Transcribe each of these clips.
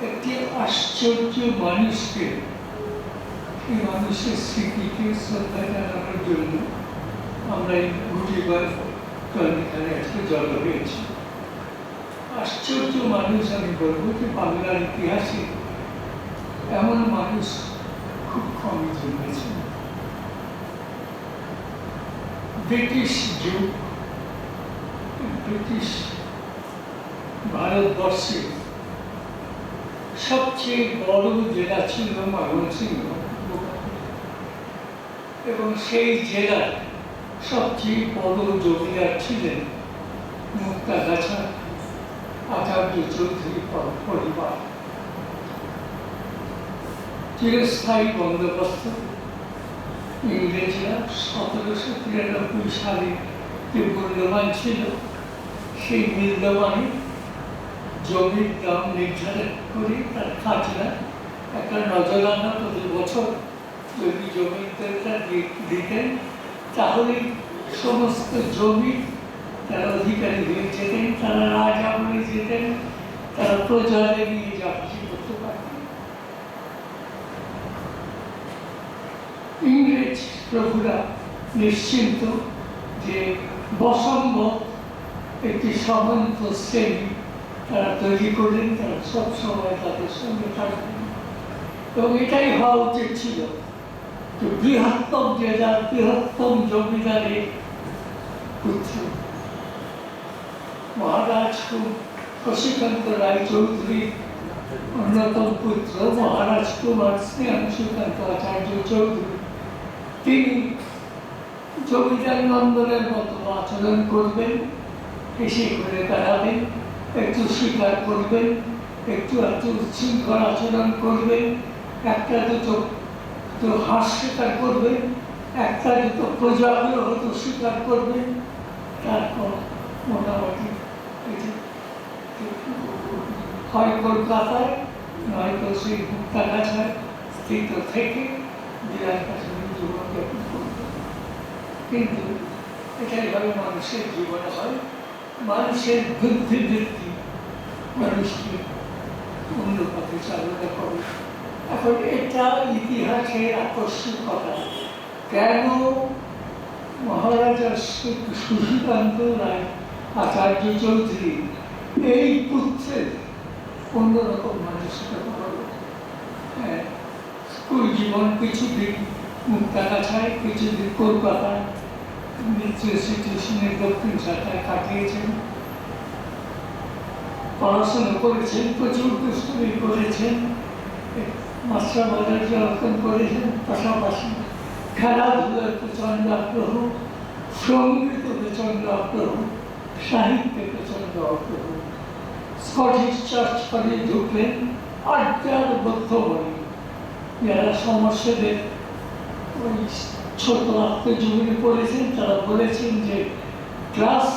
একটি আশ্চর্য মানুষকে, এই মানুষের স্মৃতিকে শ্রদ্ধা জানানোর জন্য আমরা এই গুটিবার চন্দ্রিখানে আজকে জড়ো হয়েছি। আশ্চর্য মানুষ আমি বলবো যে বাংলার ইতিহাসে এমন মানুষ খুব কমই জন্মেছেন। ব্রিটিশ যুগ, ব্রিটিশ ভারতবর্ষে সবচেয়ে বড় জেলা ছিল ময়মনসিংহ, এবং সেই জেলার সবচেয়ে বড় জমিদার ছিলেন মুক্তাগাছা আচার্য চৌধুরী পরিবার। চিরস্থায়ী বন্দোবস্ত ইংরেজরা 1793 সালে যে মূল্যবান ছিল, সেই মূল্যবানে জমির দাম নির্ধারণ করে তার খাজনা একটা নজরানা প্রতি বছর যদি জমিদাররা দিতেন, তাহলে সমস্ত জমি তারা অধিকারী হয়ে যেতেন, তারা রাজা বলে যেতেন, তারা প্রজাদের নিয়ে যাত্রী করতে পারতেন। ইংরেজ প্রভুরা নিশ্চিন্ত যে বসম্ভব একটি সামন্ত শ্রেণী তারা তৈরি করলেন, তারা সবসময় তাদের সঙ্গে থাকবেন। এবং এটাই হওয়া উচিত ছিল যে বৃহত্তম জেলার বৃহত্তম জমিদারের পুত্র মহারাজ শশীকান্ত রায় চৌধুরী অন্যতম পুত্র মহারাজ কুমার স্নেহাংশুকান্ত আচার্য চৌধুরী, তিনি জমিদার নন্দনের মতো আচরণ করবেন, হেসে করে বেড়াবেন, একটু স্বীকার করবেন, একটু উচ্ছৃঙ্খল আচরণ করবেন, একটা দুটো হাস স্বীকার করবেন, একটা দুটো প্রজাগ্রহ স্বীকার করবেন। তারপর মোটামুটি হয় কলকাতায়, নয়তো সেই মুক্তাগাছায় স্থিত থেকে বিরাট কাশ্মীর জীবনযাপন করবে। কিন্তু এটাইভাবে মানুষের জীবনে হয়। মানুষের বুদ্ধিবৃত্তি মানুষকে অন্য পথে চালনা করে। এখন এটা ইতিহাসের আকস্মিকতা। কেন মহারাজা শশীকান্ত রায় আচার্য চৌধুরী এই পুত্রের অন্যরকম মানসিকতা হলো? স্কুল জীবন কিছুদিন মুক্তাগাছায়, কিছুদিন কলকাতায় ইনস্টিটিউশনের দক্ষিণ শাখায় কাটিয়েছেন, পড়াশোনা করেছেন, প্রচুর দুষ্টুমি করেছেন, মাস্টার বাজার জলপান করেছেন, পাশাপাশি খেলাধুলার প্রচন্ড আগ্রহ, সঙ্গীতে প্রচন্ড আগ্রহ, সাহিত্যে প্রচন্ড আগ্রহ। স্কটিশ চার্চ করে ঢুকলেন, আড্ডার বদ্ধমণি। যারা সমস্যাদের ওই ছোট আত্মজীবনী পড়েছেন তারা বলেছেন যে ক্লাস,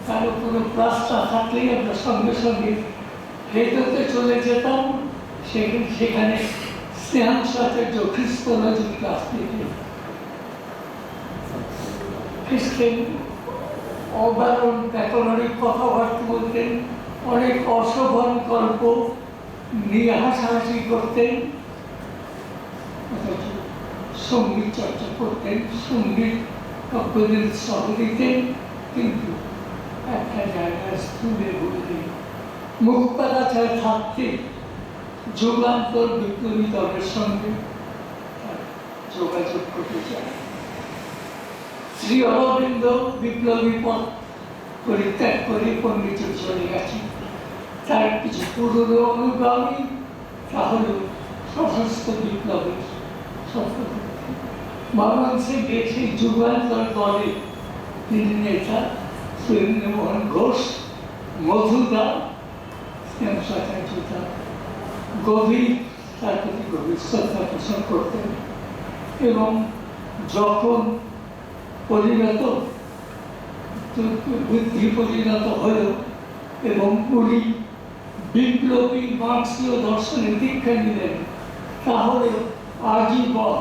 কারো কোনো ক্লাসটা থাকলেই আমরা সঙ্গে সঙ্গে ভেতরে চলে যেতাম, সেখানে স্নেহাংশু আচার্য খ্রিস্টলজির ক্লাস দিতেন। খ্রিস্টান অবারণ ব্যাকরণিক কথাবার্তা বলতেন, অনেক অশোভন গল্প নিয়ে হাসাহাসি করতেন, সঙ্গীত চর্চা করতেন, সঙ্গীত কখনো উৎসাহ দিতেন। কিন্তু একটা জায়গায় স্কুলে বলতেন, মুক্তাগাছায় থাকতে যুগান্তর বিপ্লবী দলের সঙ্গে যোগাযোগ করতে চায়। শ্রী অরবিন্দ বিপ্লবী পথ পরিত্যাগ করে পণ্ডিতের চলে গেছে, তার কিছু পুরনো অনুগামী, তাহলে সশস্ত্র বিপ্লবের ময়মনসিংহে সেই যুগান্তর দলে তিনি নেতা সুরেন্দ্রমোহন ঘোষ, মধুদা, গভীর তার প্রতি গভীর শ্রদ্ধা পোষণ করতেন। এবং যখন বুদ্ধি পরিণত হল এবং উনি বিপ্লবী মার্ক্সীয় দর্শনে দীক্ষা নিলেন, তাহলে আজীবন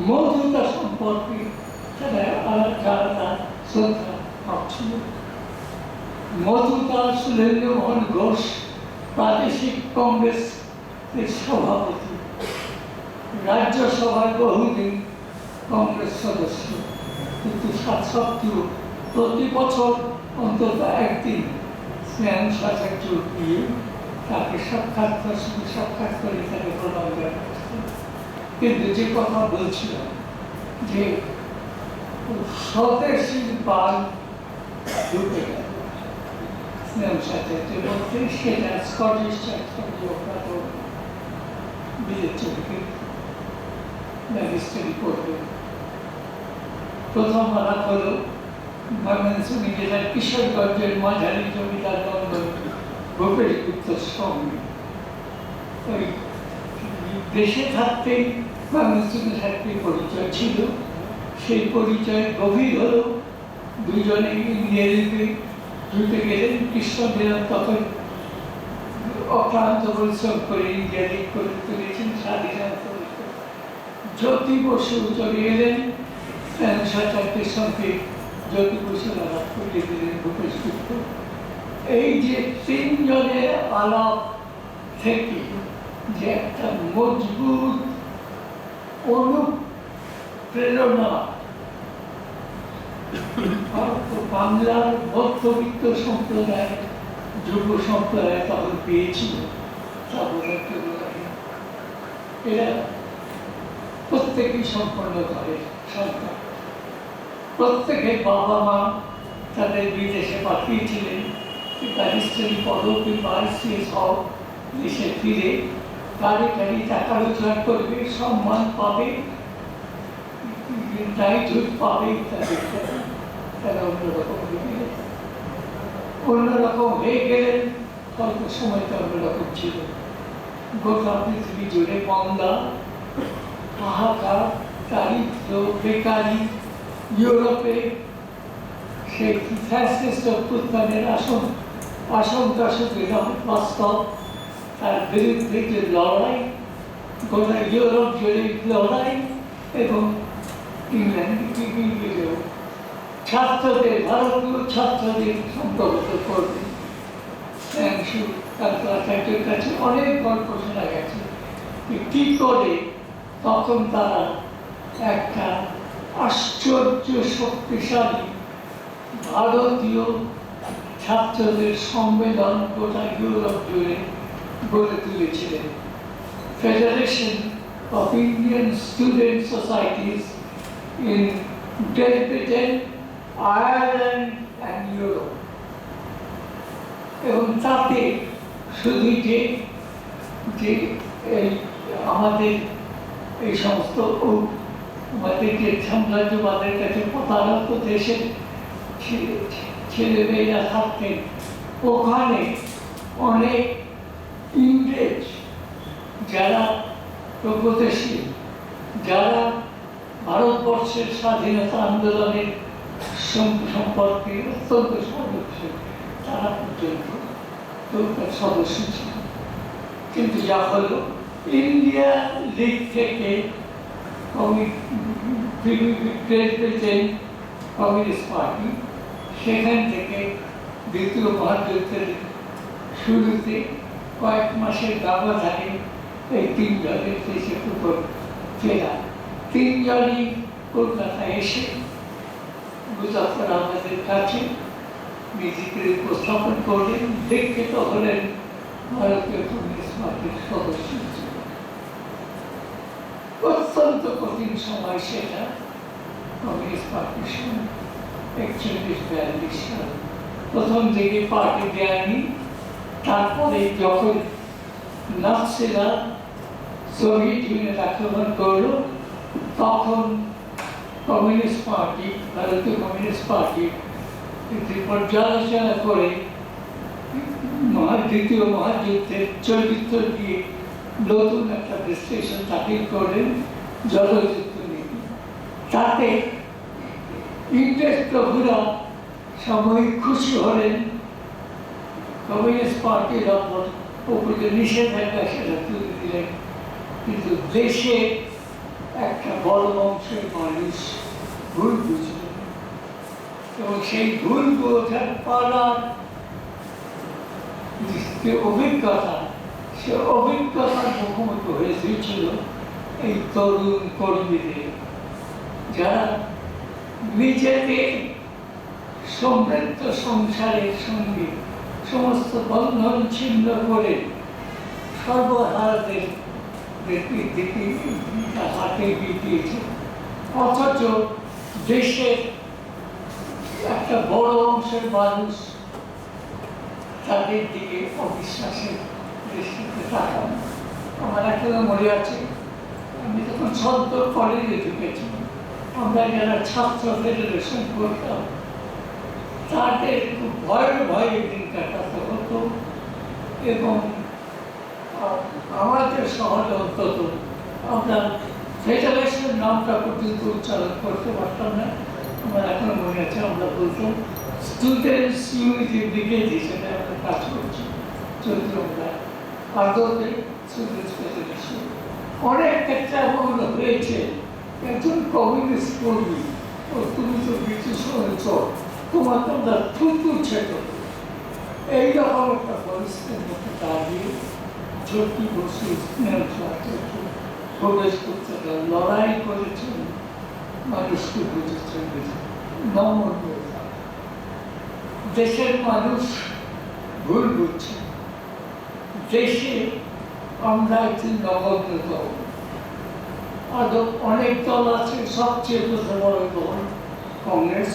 মধুতা সম্পর্কে যারা শ্রদ্ধা ভাবছিল মধুদার সুরেন্দ্রমোহন ঘোষ প্রাদেশিক কংগ্রেসের সভাপতি, রাজ্যসভায় বহুদিন কংগ্রেস সদস্য, কিন্তু সত্ত্বেও প্রতি বছর অন্তত একদিন স্নেহ সাহায্য দিয়ে তাকে সাক্ষাৎ করে তাকে প্রদান করা। কিন্তু যে কথা বলছিলাম যে স্বদেশীর বাল ঢুকে গেল স্নেহ সাহায্যের মধ্যে, সেটা স্কটিশ বিবেচনাকে ম্যাজিস্ট্রেট করবে। প্রথম আলাপ হলো ময়মনসিংহ জেলার কিশোরগঞ্জের মাঝারি জমিদার নন্দন ভূপেশ গুপ্তর সঙ্গে। ওই দেশে থাকতেই ময়মনসিংহের সাথে পরিচয় ছিল, সেই পরিচয় গভীর হলো। দুজনে ইংরেজিতে ঢুকে গেলেন। কৃষ্ণদেব তখন অক্লান্ত পরিশ্রম করে ইংরেজি করে তুলেছেন স্বাধীনতা। জ্যোতি বসু চলে এলেন সাচার্যের সঙ্গে, জ্যোতি বসু আলাপ করিয়ে দিলেন ভূপেশ গুপ্ত। এই যে তিনজনের আলাপ থেকে যে একটা মজবুত অনুপ্রেরণা বাংলার মধ্যবিত্ত সম্প্রদায়, যুব সম্প্রদায় তখন পেয়েছিল, তা বোঝাতে বলে এরা প্রত্যেকেই সম্পন্ন করে সন্তান। প্রত্যেকের বাবা মা তাদের বিদেশে পাঠিয়েছিলেন ব্যারিস্টারি পদবী বা ICS হক, দেশে ফিরে গাড়ি গাড়ি টাকা রোজগার করবে, সম্মান পাবে, নাইটহুড পাবে ইত্যাদি। তারা অন্যরকম হয়ে গেলেন। অল্প সময়টা অন্যরকম ছিল। গোটা পৃথিবী জুড়ে মন্দা, হাহাকার, দারিদ্র, বেকারি। ইউরোপে সেই ফ্যাসিস্ট অভ্যুত্থানের আশঙ্কা শুধু বাস্তব, তার বিরুদ্ধে যে লড়াই, গোটা ইউরোপ জুড়ে লড়াই, এবং ইংল্যান্ডেও ছাত্রদের, ভারতীয় ছাত্রদের সম্পর্কিত করবে। তার কাছে অনেক গল্প শোনা গেছে কি করে তখন তারা একটা আশ্চর্য শক্তিশালী ভারতীয় ছাত্রদের সম্মেলন গোটা ইউরোপ জুড়ে গড়ে তুলেছিলেন। Federation of Indian student societies in great Britain, Ireland and Europe. এবং তাতে শুধু যে আমাদের এই সমস্ত আমাদের যে সাম্রাজ্যবাদের কাছে প্রতারক দেশের ছেলেমেয়েরা থাকতেন, ওখানে অনেক ইংরেজ যারা প্রগতিশীল, যারা ভারতবর্ষের স্বাধীনতা আন্দোলনের সম্পর্কে অত্যন্ত সদস্য, তারা পর্যন্ত সদস্য ছিল। কিন্তু যা হলো, ইন্ডিয়া লীগ থেকে গ্রেট ব্রিটেন কমিউনিস্ট পার্টি, সেখান থেকে দ্বিতীয় মহাযুদ্ধের শুরুতে কয়েক মাসের ব্যবধানে এই তিনজনের দেশের উপর ফেরা। তিনজনই কলকাতায় এসে মুজাফফর আহমেদের কাছে নিজেকে উপস্থাপন করলেন, দীক্ষিত হলেন, ভারতীয় কমিউনিস্ট পার্টির সদস্য ছিল। অত্যন্ত কঠিন সময় সেটা কমিউনিস্ট পার্টির সময়, 41-42 সাল। প্রথম দিকে পার্টি দেয়নি, তারপরে যখন নাৎসিরা সোভিয়েত ইউনিয়ন আক্রমণ করল, তখন কমিউনিস্ট পার্টি, ভারতীয় কমিউনিস্ট পার্টি পর্যালোচনা করে দ্বিতীয় মহাযুদ্ধের চরিত্র দিয়ে নতুন একটা বিশ্লেষণ দাখিল করলেন, জলযুদ্ধ নীতি। তাতে ইংরেজ প্রভুরা সাময়িক খুশি হলেন, কমিউনিস্ট পার্টির ওপর যে নিষেধাজ্ঞা সেটা তুলে দিলেন। কিন্তু দেশে একটা বড় অংশের মানুষ ভুল বুঝলেন, এবং সেই ভুল বোঝার পালার যে অভিজ্ঞতা, সে অভিজ্ঞতার মুখোমুখি হয়েছিল এই তরুণ কর্মীদের, যারা নিজেদের সমৃদ্ধ সংসারের সঙ্গে সমস্ত বন্ধন ছিন্ন করে সর্বহারাদের দিকে হাতে দিয়েছে। অথচ দেশের একটা বড় অংশের মানুষ তাদের দিকে অবিশ্বাসের দৃষ্টিতে তাকান। আমার এখনো মনে আছে, আমি তখন সদ্য কলেজে ঢুকেছি, আমরা যারা ছাত্র ফেডারেশন করতাম তাদের খুব ভয়ে ভয়ে দিন কাটাতে হতো, এবং আমাদের শহরে অন্তত আমরা ফেডারেশন নামটা পর্যন্ত উচ্চারণ করতে পারতাম না। আমার এখনো মনে আছে, আমরা বলতাম স্টুডেন্টস ইউনিটি ব্রিগেড হিসেবে আমরা কাজ করছি, যদি আমরা আদতে স্টুডেন্টস ফেডারেশন। অনেক ক্ষেত্রে এমন হয়েছে, একজন কমিউনিস্ট কর্মী ও তুমি তো ব্রিটিশ হয়েছ, তোমার তো আমরা থুতু ছেদ, এইরকম একটা পরিস্থিতির মধ্যে দাঁড়িয়ে জ্যোতি বসু প্রবেশ করতে লড়াই করেছেন, মানুষকে বুঝেছেন, নম্র দেশের মানুষ ভুল বুঝছে। দেশে আমরা একটি নগণ্য দল, আরো অনেক দল আছে, সবচেয়ে বড় দল কংগ্রেস,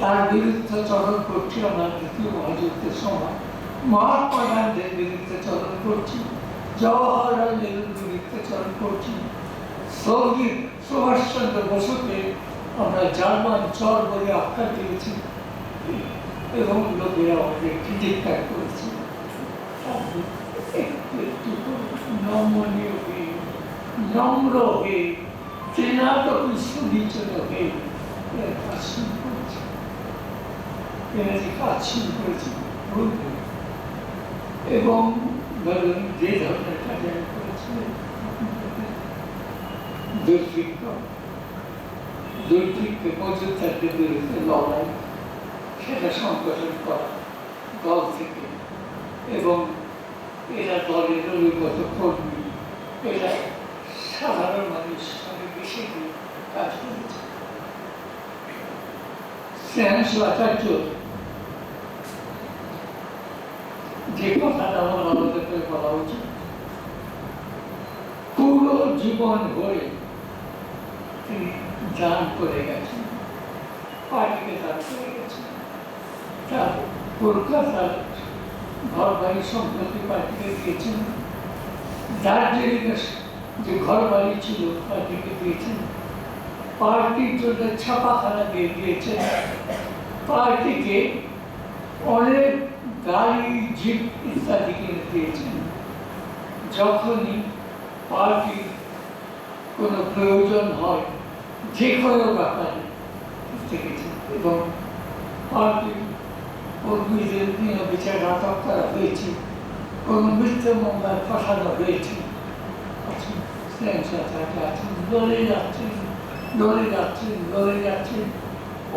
তার বিরুদ্ধে চরণ করছি আমরা দ্বিতীয় মহাযুদ্ধের সময়, মহাত্মা গান্ধীর বিরুদ্ধে চরণ করছি, জওহরলাল নেহরুর বিরুদ্ধে চরণ করছি, শহীদ সুভাষচন্দ্র বসুকে আমরা জার্মান চর বলে আখ্যা দিয়েছি, এবং লোকেরা আমাদের ধিক্কার করেছে। নমনীয় হয়ে, নম্র হয়ে, তৃণাতপি সুনিচন হয়ে কাজ শুরু করেছে। এরা যে কাজ শুরু করেছে এবং ধরুন যে ধরনের কাজ আমি করেছিলেন, দুর্ভিক্ষ মজুদারদের বিরুদ্ধে লড়াই, সেটা সংগঠন করা দল থেকে, এবং এরা দলের অভিজ্ঞত কর্মী, এরা সাধারণ মানুষ সঙ্গে মিশে গিয়ে কাজ করেছে। শ্রেয়াংশু আচার্য যে কথাটা আমার আলাদা করে বলা উচিত, পুরো জীবন ভরে তিনি দান করে গেছেন, পার্টিকে দান করে গেছেন। তার কলকাতার ঘর বাড়ি সম্পত্তি পার্টিকে দিয়েছেন, দার্জিলিংয়ে যে ঘর বাড়ি ছিল পার্টিকে দিয়েছেন, পার্টির জন্য ছাপাখানা দিয়ে দিয়েছেন, পার্টিকে অনেক গাড়ি জিপ ইত্যাদি কিনে দিয়েছেন। যখনই পার্টির কোনো প্রয়োজন হয় যে কোনো ব্যাপারে দেখেছেন, এবং পার্টির কর্মীদের নিয়ে বিচার আটক করা হয়েছে, কোনো মিথ্যে মামলায় ফাঁসানো হয়েছে, লড়ে যাচ্ছেন, লড়ে যাচ্ছেন, লড়ে যাচ্ছেন,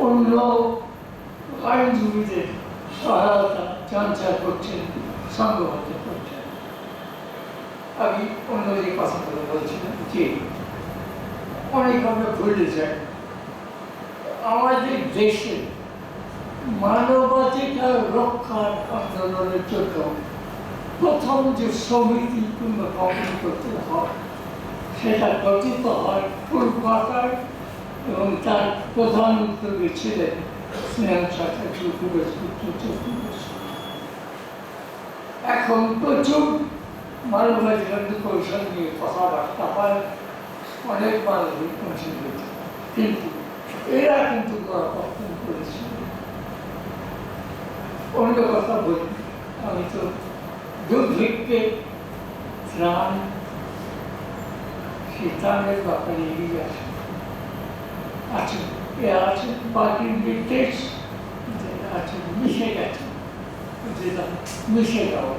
অন্য আইনজীবীদের সহায়তা চর্চা করছেন, সংঘবদ্ধ করছেন। আমি অন্য যে কথাগুলো বলছিলাম যে অনেক আমরা ভুলে যাই, আমাদের দেশে মানবাধিকার রক্ষার আন্দোলনের জন্য প্রথম যে সমিতি গঠন করতে হয়, সেটা গঠিত হয় কলকাতায়, এবং তার প্রধান উদ্যোগী ছিলেন শ্রেয়াংশু আচার্য, এখন প্রচুর মানবাধিকার কৌশল নিয়ে কথাবার্তা হয়, অনেক মানবিক কৌশল হয়েছে, কিন্তু এরা কিন্তু গণপত্তন করেছিল। অন্য কথা বলি, আমি তো দুর্ভিক্ষে ত্রাণ, সেই ত্রাণের ব্যাপারে এগিয়ে আছে, এরা আছে পার্টির নির্দেশ, আছে মিশে গেছে, যেটা মিশে যাওয়া।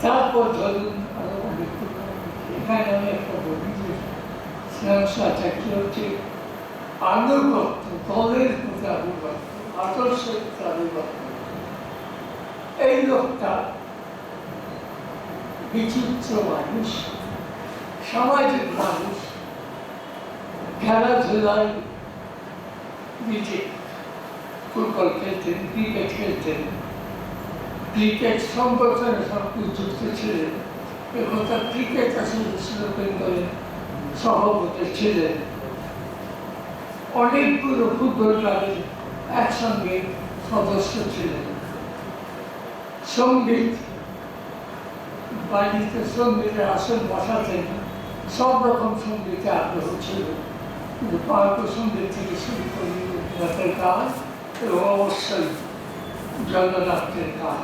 তারপর ধরুন আরো অনেক, এখানে আমি একটা বলি যে শ্রেয়াংশু আচার্য হচ্ছে আনুগত্য, দলের প্রতি আনুগত্য, আদর্শের তালিবান। এই লোকটা বিচিত্র মানুষ, সামাজিক মানুষ, খেলাধুলায় নিজে ফুটবল খেলতেন, ক্রিকেট খেলতেন, ক্রিকেট সংগঠনের সঙ্গে যুক্ত ছিলেন এবং তার ক্রিকেট অ্যাসোসিয়েশন বেঙ্গলের সভাপতি ছিলেন। অনেকগুলো ফুটবল ক্লাবের একসঙ্গে সদস্য ছিলেন। সঙ্গীত, বাড়িতে সঙ্গীতের আসন বসাতেন, সব রকম সঙ্গীতে আগ্রহ ছিল, কিন্তু পার্ক সঙ্গীত থেকে শুরু করে রবীন্দ্রনাথের গান এবং অবশ্যই জগন্নাথের গান।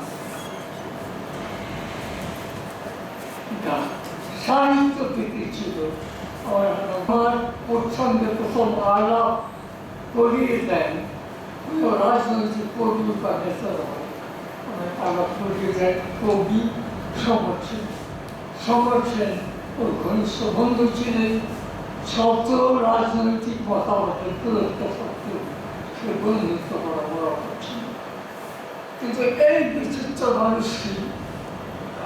সাহিত্য প্রীতি ছিল। আমার প্রচ্ছন্দে প্রথম আলাপ করিয়ে দেন রাজনৈতিক কর্মী বা নেতারা হয়। আলাপ করিয়ে দেন কবি সমর সেন। সমর সেন ওর ঘনিষ্ঠ বন্ধু ছিলেন। শত রাজনৈতিক মতামতের দূরত্ব সত্ত্বেও সে বন্ধুত্ব করা বড় করছিল। কিন্তু এই বিচিত্র মানুষটি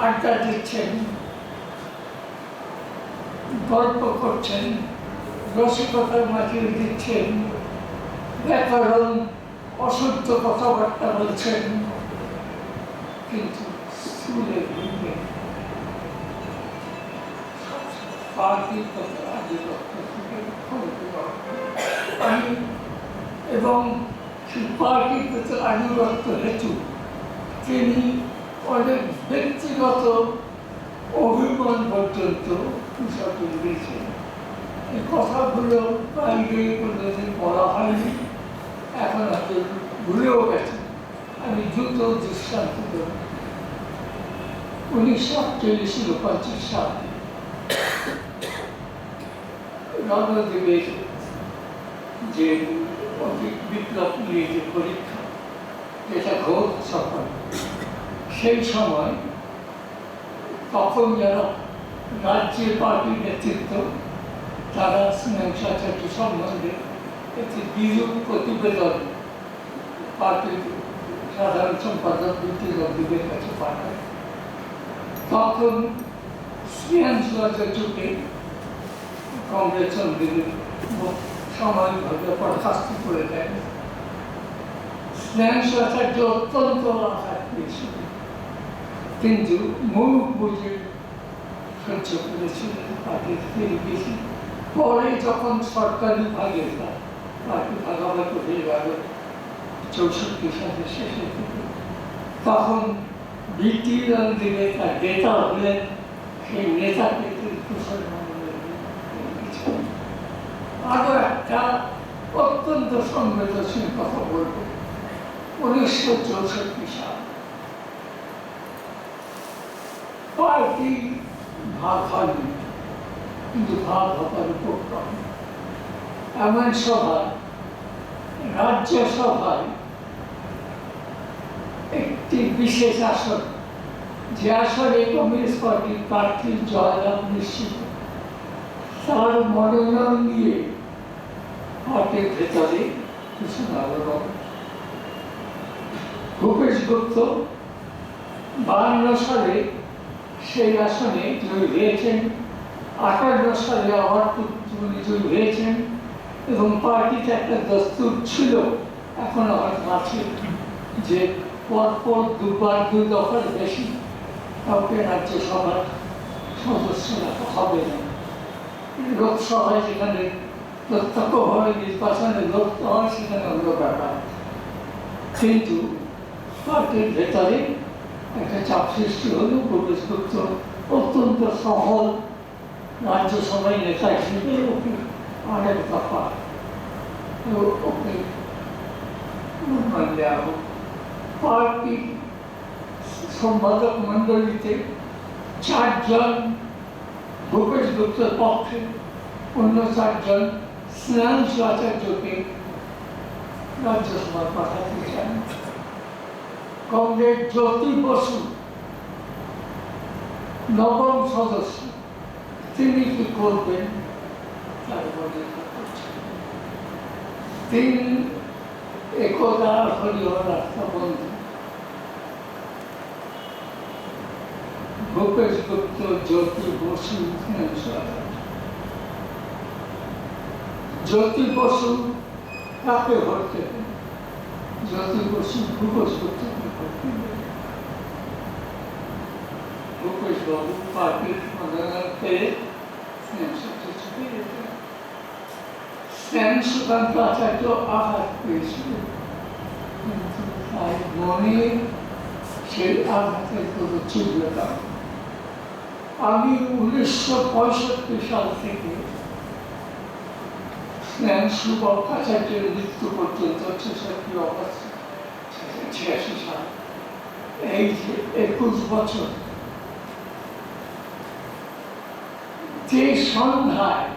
আড্ডা দিচ্ছেন, গল্প করছেন, রসিকতার মাঝে দিচ্ছেন, ব্যাকরণ অশুদ্ধ কথাবার্তা বলছেন, কিন্তু স্কুলের ভিড়ে এবং পার্টির প্রতি আনুগত্য হেতু তিনি অনেক ব্যক্তিগত অভিমান পর্যন্ত উৎসর্জন দিয়েছেন। এই কথাগুলো বাইরে কোনোদিন বলা হয়নি, এখন হয়তো ভুলেও গেছে। আমি দ্রুত দৃষ্টান্ত দেব। 1948-49 সাল রণদ্বীপের যে বিপ্লব নিয়ে যে পরীক্ষা, যেটা ঘোর সফল, সেই সময় তখন যারা রাজ্যের পার্টির নেতৃত্ব তারা স্নেহাচার্য সম্বন্ধে একটি বিরূপ প্রতিবেদন পার্টির সাধারণ সম্পাদক বিদ্যুৎ কাছে পাঠায়। তখন স্নেহাচার্যকে কংগ্রেস সাময়িকভাবে বরখাস্ত করে দেন। স্নেহাচার্য অত্যন্ত আঘাত পেয়েছিল, কিন্তু মুখ বুঝে সহ্য করেছিলেন, পার্টি ফিরে গেছি। পরে যখন সরকারি ভাগে পার্টি ভাগাভাগি হয়ে গেল 64 সালের শেষের দিকে, তখন বিটি দিলে তার নেতা হলেন। সেই নেতাকে আরো একটা অত্যন্ত সংবেদনশীল কথা বলব। 1964 সাল পার্টি ভাগ হয়নি, কিন্তু ভাগ হবার উপক্রম। এমন সভায়, রাজ্যসভায় একটি বিশেষ আসন, যে আসনে কমিউনিস্ট পার্টির প্রার্থীর জয়লাভ নিশ্চিত, তার মনোনয়ন নিয়ে পার্টির ভেতরে কিছু আলোড়ন। ভূপেশ গুপ্ত 52 সালে সেই আসনে জয়ী হয়েছেন, 58 সালে আবার তিনি জয়ী হয়েছেন এবং পার্টিতে একটা দস্তুর ছিল, এখনো হয়তো আছে, যে পরপর দুবার 2 দফার বেশি কাউকে রাজ্যসভার সদস্য রাখা হবে না। লোকসভায় যেখানে প্রত্যক্ষভাবে নির্বাচনে লোক হয় সেখানে অন্য ব্যাপার, কিন্তু পার্টির ভেতরে একটা চাপ সৃষ্টি হল। ভূপেশ গুপ্ত অত্যন্ত সফল রাজ্যসভায় নেতা হিসেবে ওকে অনেক দফা ওকে মনোনয়ন দেওয়া হোক। পার্টির সম্পাদক মন্ডলীতে 4 জন ভূপেশ গুপ্তের পক্ষে, অন্য 4 জন স্নেহাংশু আচার্যকে রাজ্যসভায় পাঠাতে চান। কংগ্রেস জ্যোতি বসু 9ম সদস্য, তিনি কি করবেন তার মনে তিনি একদা হরিহর রাস্তা বন্ধ। ভূপেশ গুপ্ত, জ্যোতি বসু, জ্যোতি বসু কাকে ভোট দেবেন? জ্যোতি বসু ভূপেশ গুপ্তকে ভোট দেবেন। ভূপেশ বাবু পার্টির মনোনয়ন পেয়ে স্নেহ সুকান্ত আচার্য আঘাত পেয়েছিলেন, কিন্তু তার মনে সেই আঘাতের কোনো তীব্রতা। আমি 1965 সাল থেকে স্নেহ সুকান্ত আচার্যের মৃত্যু পর্যন্ত 86 সাল, এই যে 21 বছর, যে সন্ধ্যায়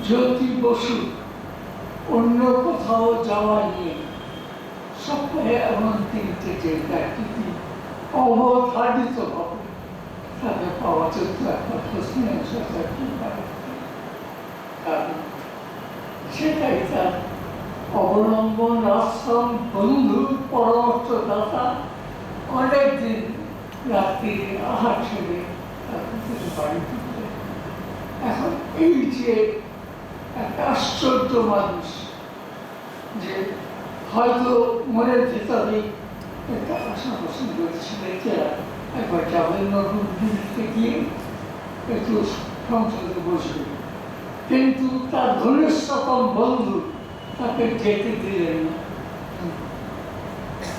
জ্যোতি বসু অন্য কোথাও যাওয়া নিয়ে সপ্তাহে এমন 3-টি ব্যক্তিটি অবধারিত হবে তাকে পাওয়া যেত একমাত্র স্নেহ সচার্যের বাড়িতে। কারণ সেটাই তার অবলম্বন, আশ্রম, বন্ধু, পরামর্শদাতা। অনেকদিন রাত্রি আহার ছেড়ে তাদের বাড়িতে। এখন এই যে একটা আশ্চর্য মানুষ, যে হয়তো মনের ভেতরে একটা আশা পোষণ করেছিলেন যে একবার যাবেন নতুন দিল্লিতে গিয়ে একটু সংসদে বসবে, কিন্তু তার ঘনিষ্ঠতম বন্ধু তাকে যেতে দিলেন না।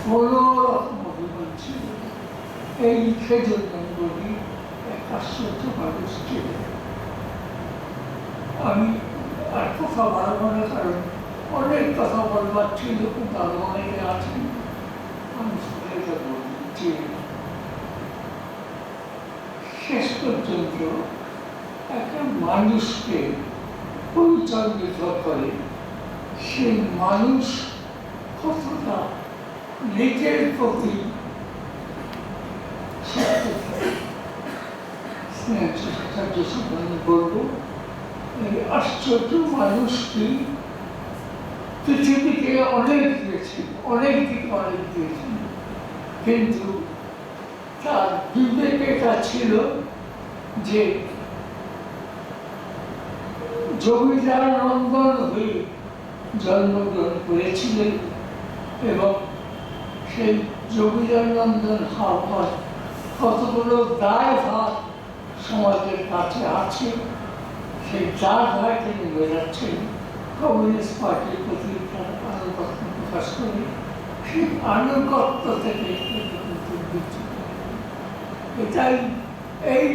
কোনো রকম অভিমান ছিল। এই সেজন্য বলি এক আশ্চর্য মানুষ ছিলেন। আমি আর কথা বাড়াবো না, কারণ অনেক কথা বলবার ছিল, কিন্তু আরো অনেকে আছেন। আমি শুনে যাবো যে শেষ পর্যন্ত একটা মানুষকে পরিচয় নির্ভর করে সেই মানুষ কতটা নিজের প্রতি সত্য সম্বন্ধে বলবো। এই আশ্চর্য মানুষটি পৃথিবীকে অনেক দিয়েছেন, অনেক দিকে অনেক দিয়েছেন, কিন্তু তার বিবেকে এটা ছিল যে জমিদার নন্দন হয়ে জন্মগ্রহণ করেছিলেন এবং সেই জমিদার নন্দন হওয়ার কতগুলো দায়ভার সমাজের কাছে আছে, সেই দায়ভার তিনি মেলাচ্ছেন। কমিউনিস্ট পার্টির প্রতি তার আনুগত্য প্রকাশ করে সেই আনুগত্য থেকে এটাই এই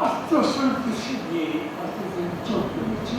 আত্মসন্তোষী নিয়ে এতদিন চলতে হয়েছে।